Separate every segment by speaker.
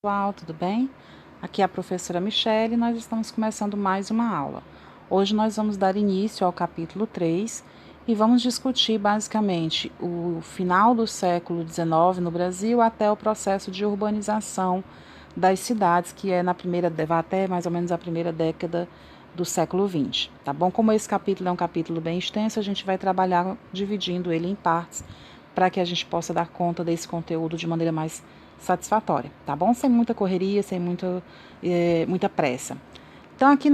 Speaker 1: Pessoal, tudo bem? Aqui é a professora Michele e nós estamos começando mais uma aula. Hoje nós vamos dar início ao capítulo 3 e vamos discutir basicamente o final do século XIX no Brasil até o processo de urbanização das cidades, que é vai até mais ou menos a primeira década do século XX, tá bom? Como esse capítulo é um capítulo bem extenso, a gente vai trabalhar dividindo ele em partes para que a gente possa dar conta desse conteúdo de maneira mais satisfatória, tá bom? Sem muita correria, sem muita pressa. Então, aqui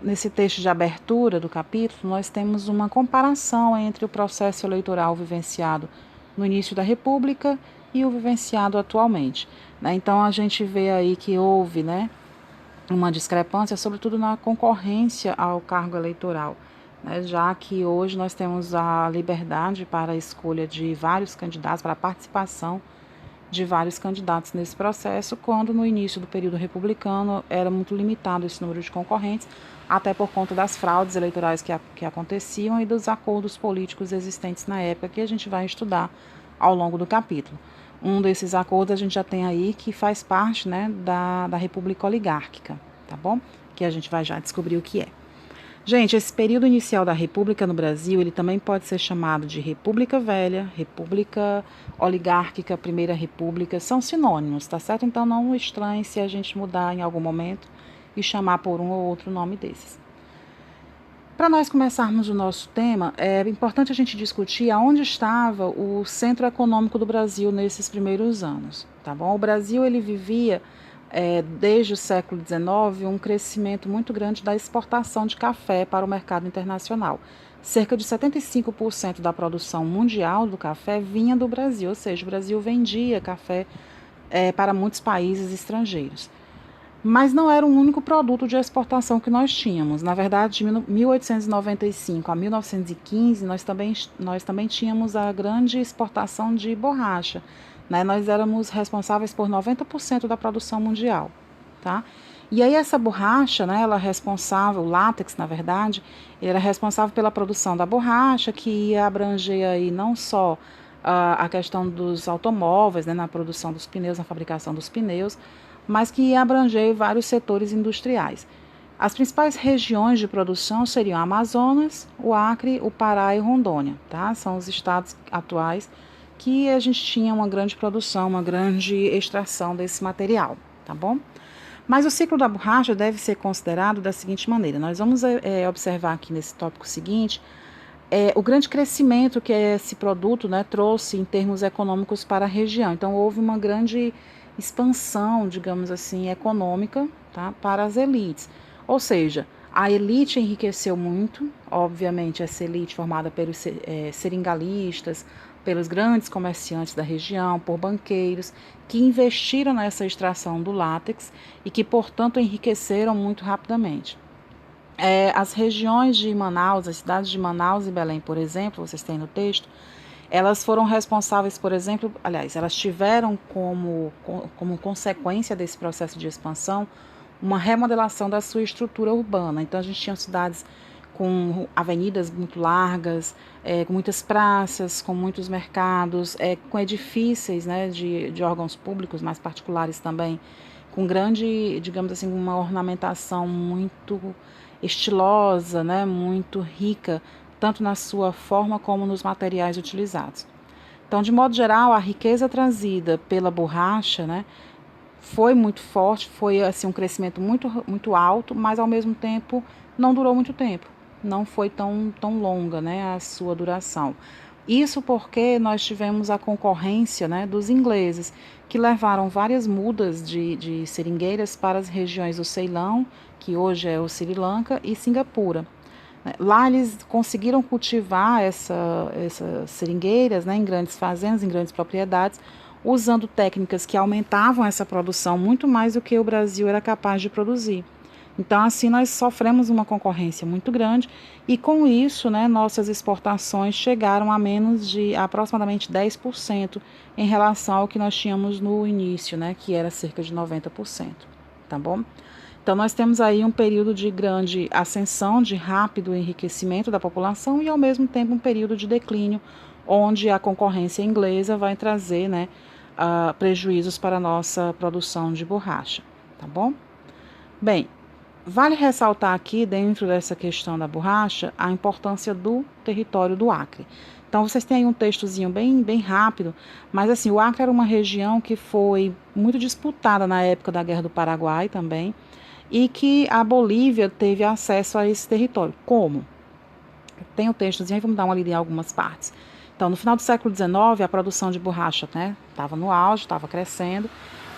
Speaker 1: nesse texto de abertura do capítulo, nós temos uma comparação entre o processo eleitoral vivenciado no início da República e o vivenciado atualmente, né? Então, a gente vê aí que houve, né, uma discrepância, sobretudo na concorrência ao cargo eleitoral, né, já que hoje nós temos a liberdade para a escolha de vários candidatos, para a participação de vários candidatos nesse processo, quando no início do período republicano era muito limitado esse número de concorrentes, até por conta das fraudes eleitorais que aconteciam e dos acordos políticos existentes na época, que a gente vai estudar ao longo do capítulo. Um desses acordos a gente já tem aí que faz parte, né, da República Oligárquica, tá bom? Que a gente vai já descobrir o que é. Gente, esse período inicial da República no Brasil, ele também pode ser chamado de República Velha, República Oligárquica, Primeira República, são sinônimos, tá certo? Então não estranhe se a gente mudar em algum momento e chamar por um ou outro nome desses. Para nós começarmos o nosso tema, é importante a gente discutir aonde estava o centro econômico do Brasil nesses primeiros anos, tá bom? O Brasil, ele vivia desde o século XIX, um crescimento muito grande da exportação de café para o mercado internacional. Cerca de 75% da produção mundial do café vinha do Brasil, ou seja, o Brasil vendia café para muitos países estrangeiros. Mas não era o único produto de exportação que nós tínhamos. Na verdade, de 1895 a 1915, nós também tínhamos a grande exportação de borracha, né? Nós éramos responsáveis por 90% da produção mundial, tá? E aí essa borracha, né, ela é responsável, o látex, na verdade, ele era responsável pela produção da borracha, que ia abranger aí não só a questão dos automóveis, né, na produção dos pneus, na fabricação dos pneus, mas que ia abranger vários setores industriais. As principais regiões de produção seriam Amazonas, o Acre, o Pará e Rondônia, tá? São os estados atuais que a gente tinha uma grande produção, uma grande extração desse material, tá bom? Mas o ciclo da borracha deve ser considerado da seguinte maneira: nós vamos observar aqui nesse tópico seguinte o grande crescimento que esse produto, né, trouxe em termos econômicos para a região. Então, houve uma grande expansão, digamos assim, econômica, tá, para as elites. Ou seja, a elite enriqueceu muito, obviamente essa elite formada pelos seringalistas, pelos grandes comerciantes da região, por banqueiros, que investiram nessa extração do látex e que, portanto, enriqueceram muito rapidamente. As regiões de Manaus, as cidades de Manaus e Belém, por exemplo, vocês têm no texto, elas foram responsáveis, por exemplo, aliás, elas tiveram como consequência desse processo de expansão uma remodelação da sua estrutura urbana. Então, a gente tinha cidades com avenidas muito largas, com muitas praças, com muitos mercados, com edifícios, né, de órgãos públicos, mais particulares também, com grande, digamos assim, uma ornamentação muito estilosa, né, muito rica, tanto na sua forma como nos materiais utilizados. Então, de modo geral, a riqueza trazida pela borracha, né, foi muito forte, foi assim um crescimento muito alto, mas ao mesmo tempo não durou muito tempo, não foi tão longa, né, a sua duração. Isso porque nós tivemos a concorrência, né, dos ingleses, que levaram várias mudas de seringueiras para as regiões do Ceilão, que hoje é o Sri Lanka, e Singapura. Lá eles conseguiram cultivar essas seringueiras, né, em grandes fazendas, em grandes propriedades, usando técnicas que aumentavam essa produção muito mais do que o Brasil era capaz de produzir. Então, assim, nós sofremos uma concorrência muito grande e, com isso, né, nossas exportações chegaram a menos de aproximadamente 10% em relação ao que nós tínhamos no início, né, que era cerca de 90%, tá bom? Então, nós temos aí um período de grande ascensão, de rápido enriquecimento da população e, ao mesmo tempo, um período de declínio, onde a concorrência inglesa vai trazer, né, prejuízos para a nossa produção de borracha, tá bom? Bem, vale ressaltar aqui, dentro dessa questão da borracha, a importância do território do Acre. Então, vocês têm aí um textozinho bem rápido, mas assim, o Acre era uma região que foi muito disputada na época da Guerra do Paraguai também, e que a Bolívia teve acesso a esse território. Como? Tem um textozinho aí, vamos dar uma lida em algumas partes. Então, no final do século XIX, a produção de borracha estava no auge, estava crescendo.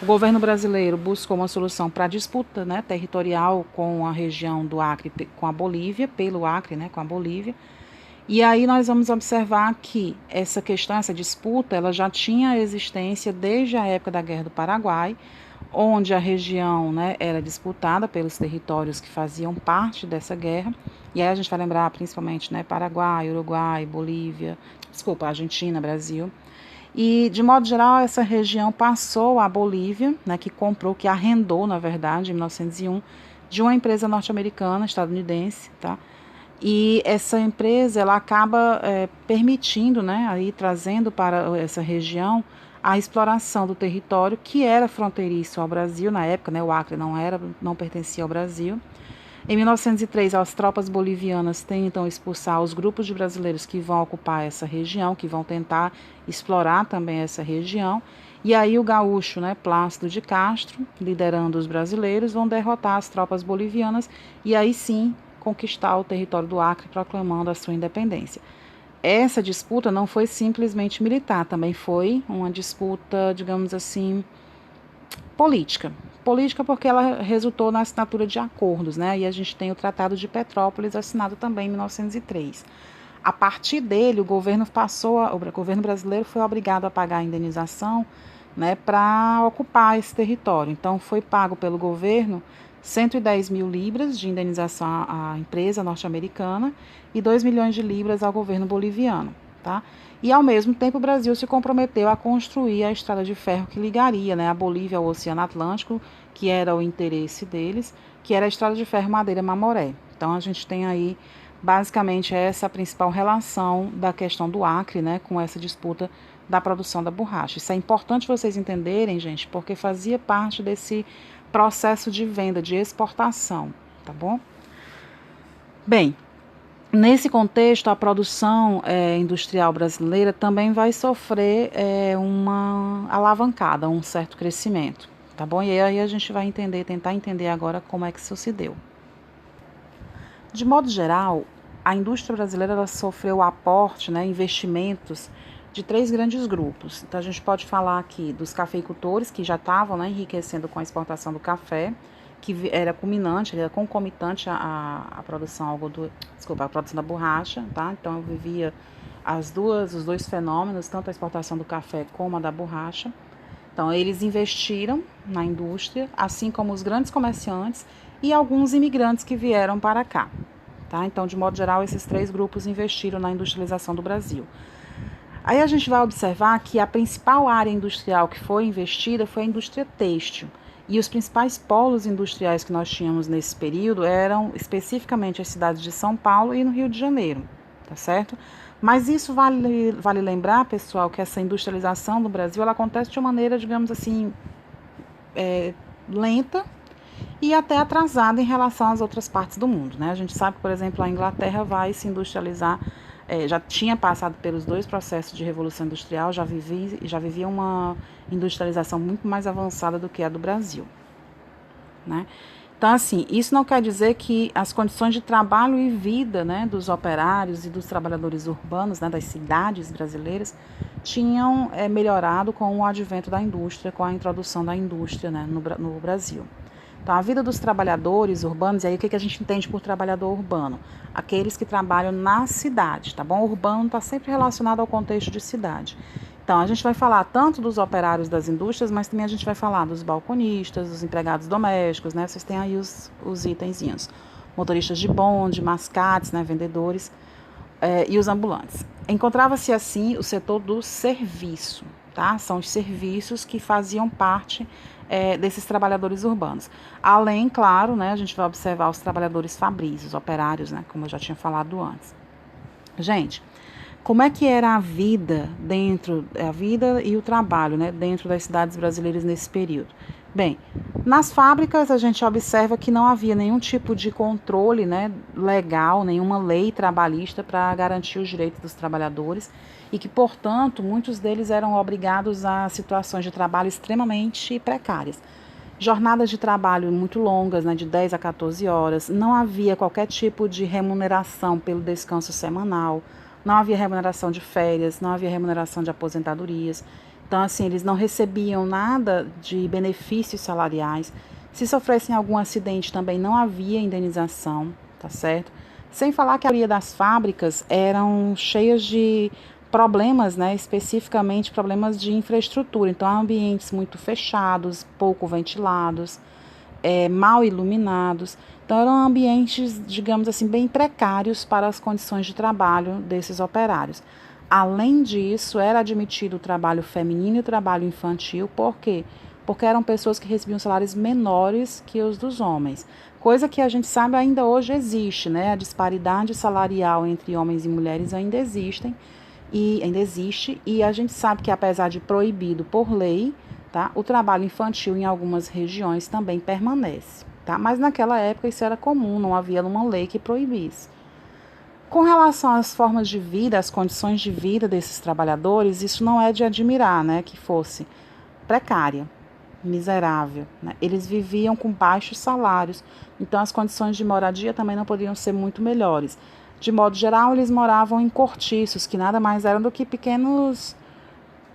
Speaker 1: O governo brasileiro buscou uma solução para a disputa, né, territorial com a região do Acre, com a Bolívia, pelo Acre, né, com a Bolívia. E aí nós vamos observar que essa questão, essa disputa, ela já tinha existência desde a época da Guerra do Paraguai, onde a região, né, era disputada pelos territórios que faziam parte dessa guerra. E aí a gente vai lembrar principalmente, né, Paraguai, Uruguai, Bolívia, Argentina, Brasil. E, de modo geral, essa região passou à Bolívia, né, que arrendou, na verdade, em 1901, de uma empresa norte-americana, estadunidense, tá? E essa empresa, ela acaba permitindo, né, aí trazendo para essa região a exploração do território que era fronteiriço ao Brasil na época, né, o Acre não pertencia ao Brasil. Em 1903, as tropas bolivianas tentam expulsar os grupos de brasileiros que vão ocupar essa região, que vão tentar explorar também essa região. E aí o gaúcho, né, Plácido de Castro, liderando os brasileiros, vão derrotar as tropas bolivianas e aí sim conquistar o território do Acre, proclamando a sua independência. Essa disputa não foi simplesmente militar, também foi uma disputa, digamos assim, política. Política porque ela resultou na assinatura de acordos, né? E a gente tem o Tratado de Petrópolis, assinado também em 1903. A partir dele, o governo brasileiro foi obrigado a pagar a indenização, né, para ocupar esse território. Então, foi pago pelo governo 110 mil libras de indenização à empresa norte-americana e 2 milhões de libras ao governo boliviano, tá? E, ao mesmo tempo, o Brasil se comprometeu a construir a estrada de ferro que ligaria, né, a Bolívia ao Oceano Atlântico, que era o interesse deles, que era a estrada de ferro Madeira-Mamoré. Então, a gente tem aí, basicamente, essa a principal relação da questão do Acre, né, com essa disputa da produção da borracha. Isso é importante vocês entenderem, gente, porque fazia parte desse processo de venda, de exportação, tá bom? Bem, nesse contexto, a produção industrial brasileira também vai sofrer uma alavancada, um certo crescimento, tá bom? E aí a gente vai tentar entender agora como é que isso se deu. De modo geral, a indústria brasileira ela sofreu o aporte, né, investimentos de 3 grandes grupos. Então, a gente pode falar aqui dos cafeicultores, que já estavam, né, enriquecendo com a exportação do café, que era concomitante à produção a produção da borracha, tá? Então, eu vivia os dois fenômenos, tanto a exportação do café como a da borracha. Então, eles investiram na indústria, assim como os grandes comerciantes e alguns imigrantes que vieram para cá, tá? Então, de modo geral, esses 3 grupos investiram na industrialização do Brasil. Aí a gente vai observar que a principal área industrial que foi investida foi a indústria têxtil. E os principais polos industriais que nós tínhamos nesse período eram especificamente as cidades de São Paulo e no Rio de Janeiro, tá certo? Mas isso vale lembrar, pessoal, que essa industrialização do Brasil ela acontece de uma maneira, digamos assim, lenta e até atrasada em relação às outras partes do mundo, né? A gente sabe que, por exemplo, a Inglaterra vai se industrializar, já tinha passado pelos 2 processos de revolução industrial, já vivia uma industrialização muito mais avançada do que a do Brasil, né? Então, assim, isso não quer dizer que as condições de trabalho e vida, né, dos operários e dos trabalhadores urbanos, né, das cidades brasileiras, tinham melhorado com o advento da indústria, com a introdução da indústria, né, no Brasil. Então, a vida dos trabalhadores urbanos, e aí o que a gente entende por trabalhador urbano? Aqueles que trabalham na cidade, tá bom? O urbano está sempre relacionado ao contexto de cidade. Então, a gente vai falar tanto dos operários das indústrias, mas também a gente vai falar dos balconistas, dos empregados domésticos, né? Vocês têm aí os itenzinhos. Motoristas de bonde, mascates, né? Vendedores e os ambulantes. Encontrava-se, assim, o setor do serviço, tá? São os serviços que faziam parte desses trabalhadores urbanos. Além, claro, né, a gente vai observar os trabalhadores fabris, os operários, né, como eu já tinha falado antes. Gente, Como é que era a vida e o trabalho, né, dentro das cidades brasileiras nesse período? Bem, nas fábricas a gente observa que não havia nenhum tipo de controle, né, legal, nenhuma lei trabalhista para garantir os direitos dos trabalhadores e que, portanto, muitos deles eram obrigados a situações de trabalho extremamente precárias. Jornadas de trabalho muito longas, né, de 10 a 14 horas, não havia qualquer tipo de remuneração pelo descanso semanal, não havia remuneração de férias, não havia remuneração de aposentadorias. Então, assim, eles não recebiam nada de benefícios salariais. Se sofressem algum acidente, também não havia indenização, tá certo? Sem falar que a maioria das fábricas eram cheias de problemas, né, especificamente problemas de infraestrutura. Então, ambientes muito fechados, pouco ventilados, mal iluminados. Então, eram ambientes, digamos assim, bem precários para as condições de trabalho desses operários. Além disso, era admitido o trabalho feminino e o trabalho infantil. Por quê? Porque eram pessoas que recebiam salários menores que os dos homens. Coisa que a gente sabe ainda hoje existe, né? A disparidade salarial entre homens e mulheres ainda existe, e a gente sabe que apesar de proibido por lei, tá, o trabalho infantil em algumas regiões também permanece, tá? Mas naquela época isso era comum, não havia uma lei que proibisse. Com relação às formas de vida, às condições de vida desses trabalhadores, isso não é de admirar, né, que fosse precária, miserável, né? Eles viviam com baixos salários, então as condições de moradia também não podiam ser muito melhores. De modo geral, eles moravam em cortiços, que nada mais eram do que pequenos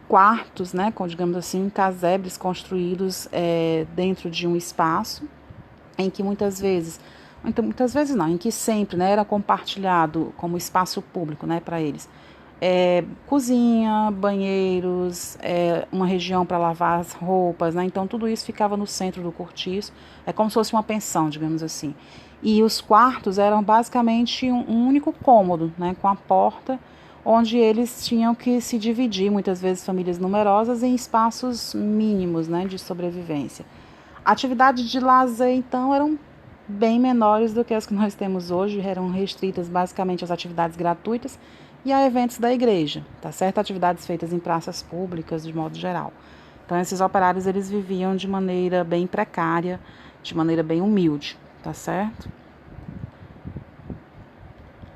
Speaker 1: quartos, né, com, digamos assim, casebres construídos dentro de um espaço, em que muitas vezes não, em que sempre, né, era compartilhado como espaço público, né, para eles. Cozinha, banheiros, uma região para lavar as roupas, né? Então tudo isso ficava no centro do cortiço, é como se fosse uma pensão, digamos assim. E os quartos eram basicamente um único cômodo, né, com a porta, onde eles tinham que se dividir, muitas vezes famílias numerosas, em espaços mínimos, né, de sobrevivência. Atividades de lazer, então, eram bem menores do que as que nós temos hoje, eram restritas basicamente às atividades gratuitas e a eventos da igreja, tá certo? Atividades feitas em praças públicas, de modo geral. Então, esses operários, eles viviam de maneira bem precária, de maneira bem humilde, tá certo?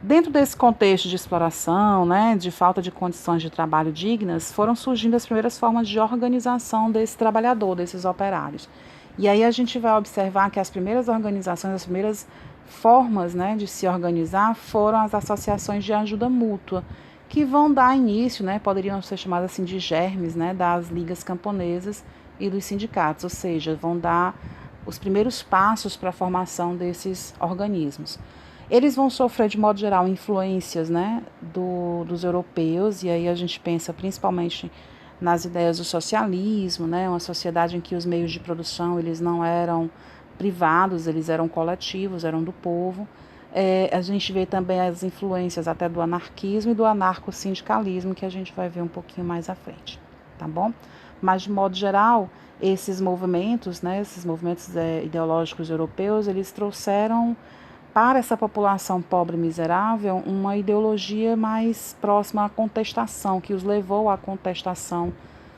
Speaker 1: Dentro desse contexto de exploração, né, de falta de condições de trabalho dignas, foram surgindo as primeiras formas de organização desse trabalhador, desses operários. E aí a gente vai observar que as primeiras organizações, as primeiras formas, né, de se organizar foram as associações de ajuda mútua, que vão dar início, né, poderiam ser chamadas assim de germes, né, das ligas camponesas e dos sindicatos, ou seja, vão dar os primeiros passos para a formação desses organismos. Eles vão sofrer, de modo geral, influências, né, dos europeus, e aí a gente pensa principalmente nas ideias do socialismo, né, uma sociedade em que os meios de produção eles não eram privados, eles eram coletivos, eram do povo. A gente vê também as influências até do anarquismo e do anarcossindicalismo, que a gente vai ver um pouquinho mais à frente, tá bom? Mas, de modo geral, esses movimentos, né, esses movimentos ideológicos europeus, eles trouxeram para essa população pobre e miserável uma ideologia mais próxima à contestação, que os levou à contestação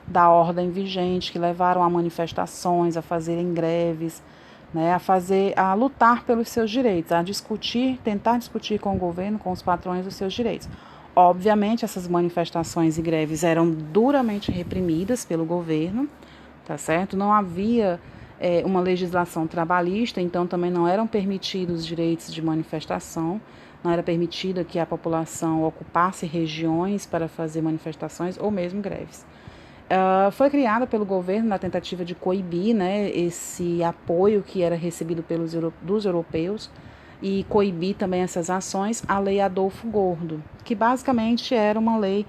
Speaker 1: da ordem vigente, que levaram a manifestações, a fazerem greves, né, a lutar pelos seus direitos, a discutir, tentar discutir com o governo, com os patrões os seus direitos. Obviamente, essas manifestações e greves eram duramente reprimidas pelo governo, tá certo? Não havia uma legislação trabalhista, então também não eram permitidos direitos de manifestação, não era permitido que a população ocupasse regiões para fazer manifestações ou mesmo greves. Foi criada pelo governo na tentativa de coibir, né, esse apoio que era recebido dos europeus e coibir também essas ações, a Lei Adolfo Gordo, que basicamente era uma lei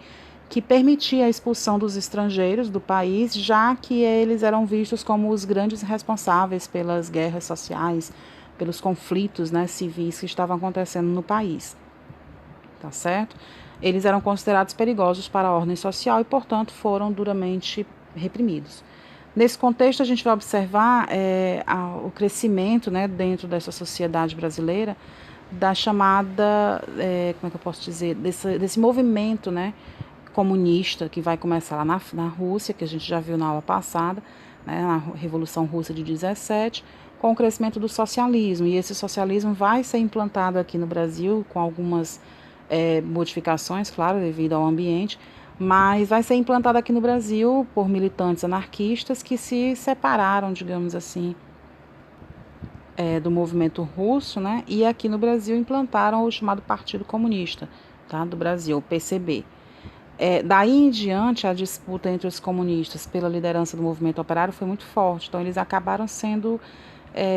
Speaker 1: que permitia a expulsão dos estrangeiros do país, já que eles eram vistos como os grandes responsáveis pelas guerras sociais, pelos conflitos, né, civis que estavam acontecendo no país. Tá certo? Eles eram considerados perigosos para a ordem social e, portanto, foram duramente reprimidos. Nesse contexto, a gente vai observar o crescimento, né, dentro dessa sociedade brasileira da chamada, como é que eu posso dizer, desse movimento, né, comunista que vai começar lá na Rússia, que a gente já viu na aula passada, né, na Revolução Russa de 17, com o crescimento do socialismo. E esse socialismo vai ser implantado aqui no Brasil com algumas modificações, claro, devido ao ambiente, mas vai ser implantado aqui no Brasil por militantes anarquistas que se separaram, digamos assim, do movimento russo, né? E aqui no Brasil implantaram o chamado Partido Comunista, tá? Do Brasil, o PCB. Daí em diante, a disputa entre os comunistas pela liderança do movimento operário foi muito forte. Então, eles acabaram sendo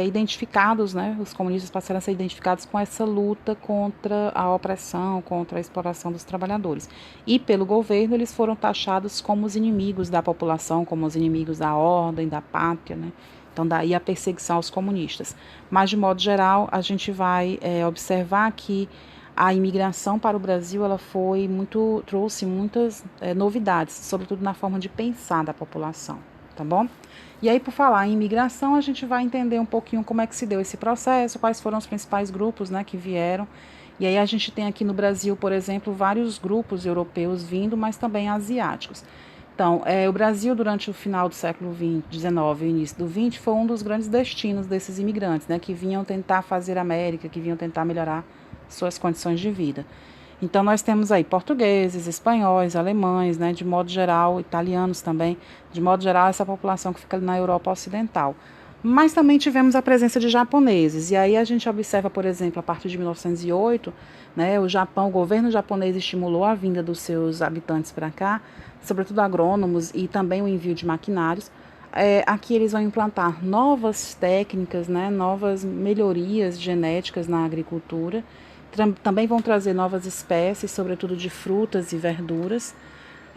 Speaker 1: identificados, né? Os comunistas passaram a ser identificados com essa luta contra a opressão, contra a exploração dos trabalhadores. E pelo governo, eles foram taxados como os inimigos da população, como os inimigos da ordem, da pátria, né? Então, daí a perseguição aos comunistas. Mas, de modo geral, a gente vai observar que a imigração para o Brasil trouxe muitas novidades, sobretudo na forma de pensar da população, tá bom? E aí, por falar em imigração, a gente vai entender um pouquinho como é que se deu esse processo, quais foram os principais grupos, né, que vieram. E aí a gente tem aqui no Brasil, por exemplo, vários grupos europeus vindo, mas também asiáticos. Então, o Brasil, durante o final do século XIX e início do XX, foi um dos grandes destinos desses imigrantes, né, que vinham tentar fazer América, que vinham tentar melhorar suas condições de vida. Então, nós temos aí portugueses, espanhóis, alemães, né, de modo geral, italianos também, de modo geral, essa população que fica ali na Europa Ocidental. Mas também tivemos a presença de japoneses, e aí a gente observa, por exemplo, a partir de 1908, né, o governo japonês estimulou a vinda dos seus habitantes para cá, sobretudo agrônomos, e também o envio de maquinários. Aqui eles vão implantar novas técnicas, né, novas melhorias genéticas na agricultura. Também vão trazer novas espécies, sobretudo de frutas e verduras.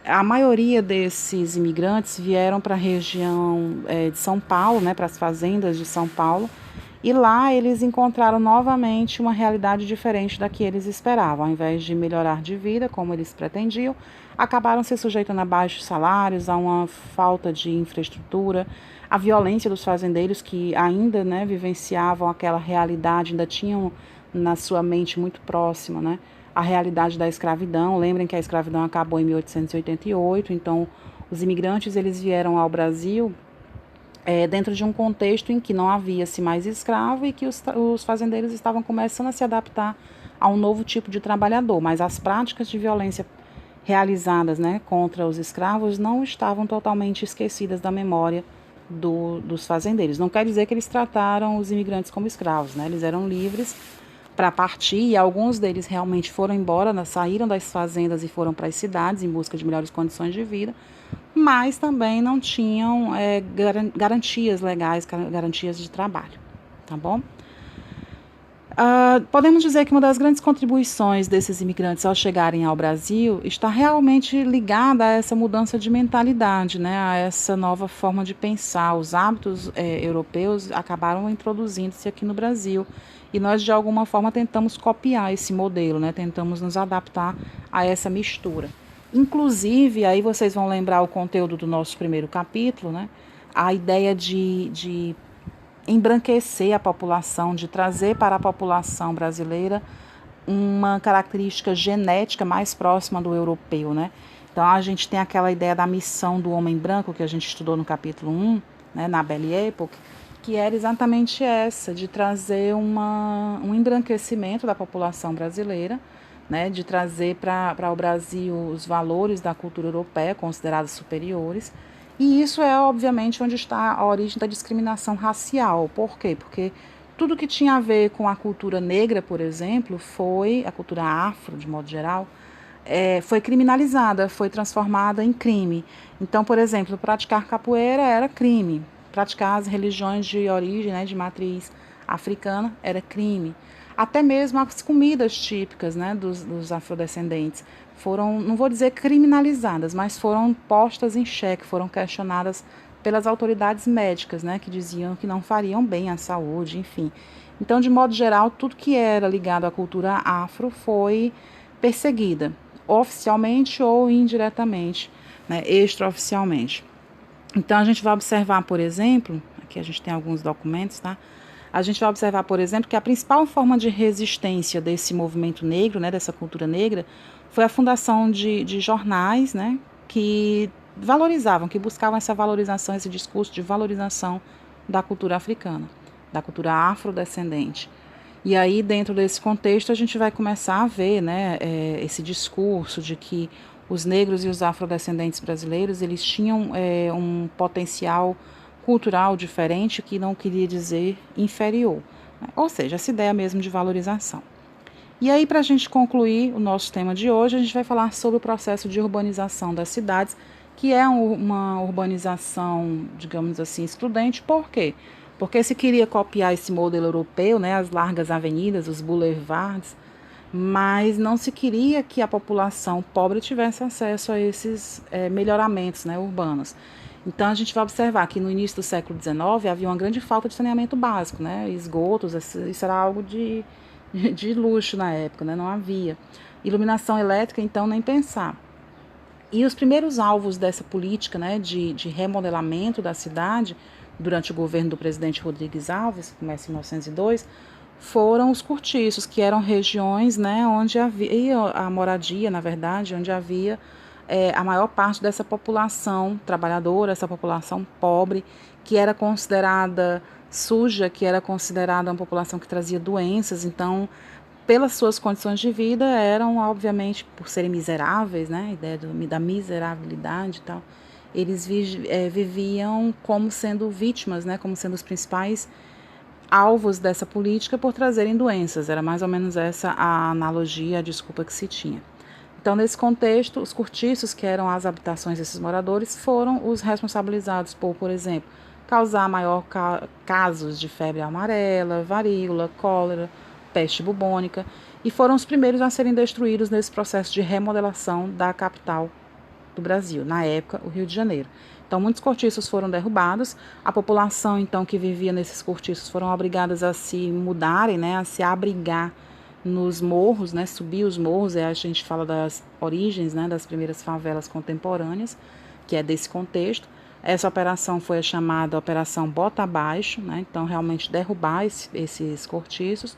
Speaker 1: A maioria desses imigrantes vieram para a região de São Paulo, né, para as fazendas de São Paulo, e lá eles encontraram novamente uma realidade diferente da que eles esperavam. Ao invés de melhorar de vida, como eles pretendiam, acabaram se sujeitando a baixos salários, a uma falta de infraestrutura, a violência dos fazendeiros que ainda, né, vivenciavam aquela realidade, ainda tinham na sua mente muito próxima, né, a realidade da escravidão. Lembrem que a escravidão acabou em 1888, então os imigrantes eles vieram ao Brasil dentro de um contexto em que não havia-se mais escravo e que os fazendeiros estavam começando a se adaptar a um novo tipo de trabalhador, mas as práticas de violência realizadas, né, contra os escravos não estavam totalmente esquecidas da memória dos fazendeiros. Não quer dizer que eles trataram os imigrantes como escravos, né? Eles eram livres para partir, e alguns deles realmente foram embora, né, saíram das fazendas e foram para as cidades em busca de melhores condições de vida, mas também não tinham garantias legais, garantias de trabalho, tá bom? Podemos dizer que uma das grandes contribuições desses imigrantes ao chegarem ao Brasil está realmente ligada a essa mudança de mentalidade, né, a essa nova forma de pensar. Os hábitos europeus acabaram introduzindo-se aqui no Brasil e nós, de alguma forma, tentamos copiar esse modelo, né, tentamos nos adaptar a essa mistura. Inclusive, aí vocês vão lembrar o conteúdo do nosso primeiro capítulo, né, a ideia de embranquecer a população, de trazer para a população brasileira uma característica genética mais próxima do europeu, né? Então, a gente tem aquela ideia da missão do homem branco, que a gente estudou no capítulo 1, né, na Belle Époque, que era exatamente essa, de trazer um embranquecimento da população brasileira, né, de trazer para o Brasil os valores da cultura europeia, considerados superiores. E isso é, obviamente, onde está a origem da discriminação racial. Por quê? Porque tudo que tinha a ver com a cultura negra, por exemplo, a cultura afro, de modo geral, foi criminalizada, foi transformada em crime. Então, por exemplo, praticar capoeira era crime. Praticar as religiões de origem, né, de matriz africana, era crime. Até mesmo as comidas típicas, né, dos afrodescendentes foram, não vou dizer criminalizadas, mas foram postas em xeque, foram questionadas pelas autoridades médicas, né, que diziam que não fariam bem à saúde, enfim. Então, de modo geral, tudo que era ligado à cultura afro foi perseguida, oficialmente ou indiretamente, né, extraoficialmente. Então, a gente vai observar, por exemplo, aqui a gente tem alguns documentos, tá? a gente vai observar, por exemplo, que a principal forma de resistência desse movimento negro, né, dessa cultura negra, foi a fundação de jornais, né, que valorizavam, que buscavam essa valorização, esse discurso de valorização da cultura africana, da cultura afrodescendente. E aí, dentro desse contexto, a gente vai começar a ver, né, esse discurso de que os negros e os afrodescendentes brasileiros, eles tinham um potencial cultural diferente, que não queria dizer inferior, né? Ou seja, essa ideia mesmo de valorização. E aí, para a gente concluir o nosso tema de hoje, a gente vai falar sobre o processo de urbanização das cidades, que é uma urbanização, digamos assim, excludente. Por quê? Porque se queria copiar esse modelo europeu, né, as largas avenidas, os boulevards, mas não se queria que a população pobre tivesse acesso a esses melhoramentos, né, urbanos. Então, a gente vai observar que no início do século XIX havia uma grande falta de saneamento básico, né, esgotos, isso era algo de luxo na época, né, não havia. Iluminação elétrica, então, nem pensar. E os primeiros alvos dessa política, né, de remodelamento da cidade, durante o governo do presidente Rodrigues Alves, que começa em 1902, foram os cortiços, que eram regiões, né, onde havia a moradia, na verdade, onde havia a maior parte dessa população trabalhadora, essa população pobre, que era considerada suja, que era considerada uma população que trazia doenças. Então, pelas suas condições de vida, eram, obviamente, por serem miseráveis, né, a ideia da miserabilidade e tal, eles viviam como sendo vítimas, né, como sendo os principais alvos dessa política por trazerem doenças. Era mais ou menos essa a analogia, a desculpa que se tinha. Então, nesse contexto, os cortiços, que eram as habitações desses moradores, foram os responsabilizados por exemplo, causar maior casos de febre amarela, varíola, cólera, peste bubônica, e foram os primeiros a serem destruídos nesse processo de remodelação da capital do Brasil, na época, o Rio de Janeiro. Então, muitos cortiços foram derrubados, a população, então, que vivia nesses cortiços foram obrigadas a se mudarem, né, a se abrigar nos morros, né, subir os morros, a gente fala das origens, né, das primeiras favelas contemporâneas, que é desse contexto. Essa operação foi chamada Operação Bota Abaixo, né, então realmente derrubar esses cortiços,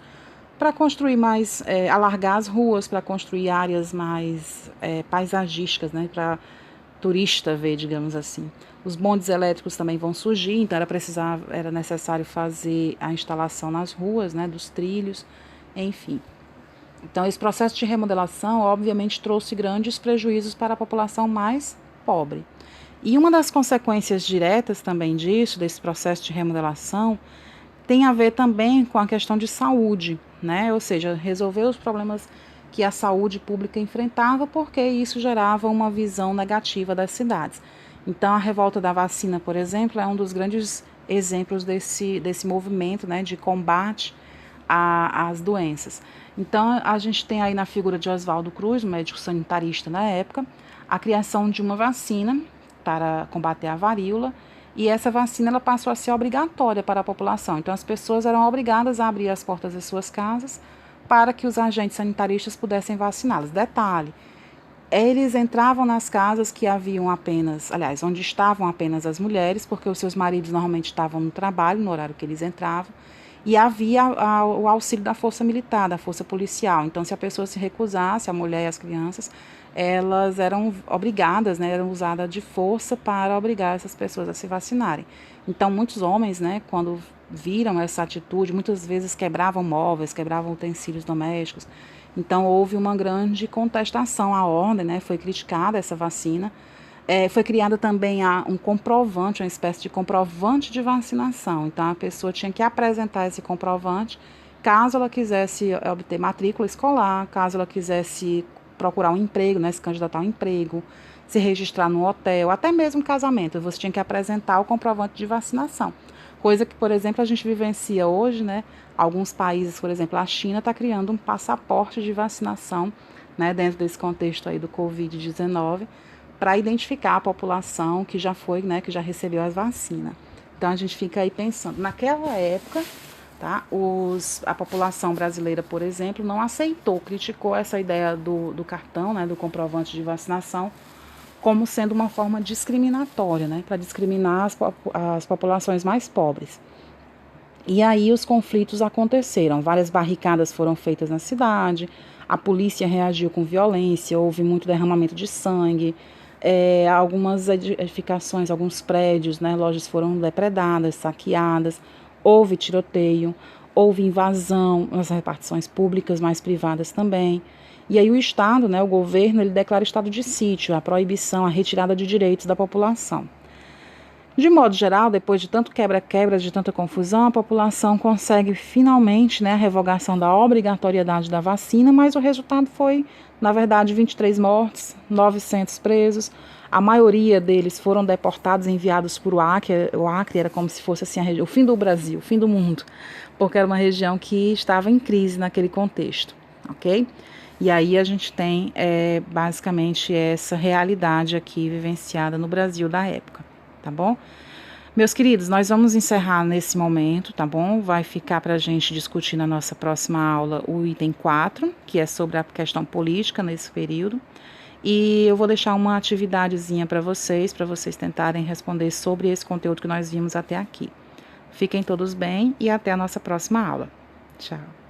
Speaker 1: para construir mais, alargar as ruas, para construir áreas mais paisagísticas, né, para turista ver, digamos assim. Os bondes elétricos também vão surgir, então era necessário fazer a instalação nas ruas, né, dos trilhos, enfim. Então, esse processo de remodelação, obviamente, trouxe grandes prejuízos para a população mais pobre. E uma das consequências diretas também disso, desse processo de remodelação, tem a ver também com a questão de saúde, né? Ou seja, resolver os problemas que a saúde pública enfrentava, porque isso gerava uma visão negativa das cidades. Então, a revolta da vacina, por exemplo, é um dos grandes exemplos desse movimento, né, de combate às doenças. Então, a gente tem aí na figura de Oswaldo Cruz, um médico sanitarista na época, a criação de uma vacina para combater a varíola, e essa vacina ela passou a ser obrigatória para a população. Então, as pessoas eram obrigadas a abrir as portas das suas casas para que os agentes sanitaristas pudessem vaciná-las. Detalhe, eles entravam nas casas que haviam apenas, aliás, onde estavam apenas as mulheres, porque os seus maridos normalmente estavam no trabalho, no horário que eles entravam, e havia o auxílio da força militar, da força policial. Então, se a pessoa se recusasse, a mulher e as crianças, elas eram obrigadas, né, eram usadas de força para obrigar essas pessoas a se vacinarem. Então, muitos homens, né, quando viram essa atitude, muitas vezes quebravam móveis, quebravam utensílios domésticos. Então, houve uma grande contestação à ordem, né, foi criticada essa vacina. Foi criada também um comprovante, uma espécie de comprovante de vacinação. Então, a pessoa tinha que apresentar esse comprovante caso ela quisesse obter matrícula escolar, caso ela quisesse procurar um emprego, né, se candidatar a um emprego, se registrar no hotel, até mesmo casamento. Você tinha que apresentar o comprovante de vacinação. Coisa que, por exemplo, a gente vivencia hoje, né? Alguns países, por exemplo, a China está criando um passaporte de vacinação, né, dentro desse contexto aí do Covid-19, para identificar a população que já foi, né, que já recebeu as vacinas. Então, a gente fica aí pensando, naquela época, tá, a população brasileira, por exemplo, não aceitou, criticou essa ideia do cartão, né, do comprovante de vacinação, como sendo uma forma discriminatória, né, para discriminar as populações mais pobres. E aí os conflitos aconteceram, várias barricadas foram feitas na cidade, a polícia reagiu com violência, houve muito derramamento de sangue, algumas edificações, alguns prédios, né, lojas foram depredadas, saqueadas, houve tiroteio, houve invasão nas repartições públicas, mas privadas também. E aí o Estado, né, o governo, ele declara estado de sítio, a proibição, a retirada de direitos da população. De modo geral, depois de tanto quebra-quebra, de tanta confusão, a população consegue finalmente, né, a revogação da obrigatoriedade da vacina, mas o resultado foi, na verdade, 23 mortes, 900 presos. A maioria deles foram deportados, enviados para o Acre. O Acre era como se fosse assim, o fim do Brasil, o fim do mundo, porque era uma região que estava em crise naquele contexto, ok? E aí a gente tem basicamente essa realidade aqui vivenciada no Brasil da época. Tá bom? Meus queridos, nós vamos encerrar nesse momento, tá bom? Vai ficar para a gente discutir na nossa próxima aula o item 4, que é sobre a questão política nesse período. E eu vou deixar uma atividadezinha para vocês tentarem responder sobre esse conteúdo que nós vimos até aqui. Fiquem todos bem e até a nossa próxima aula. Tchau.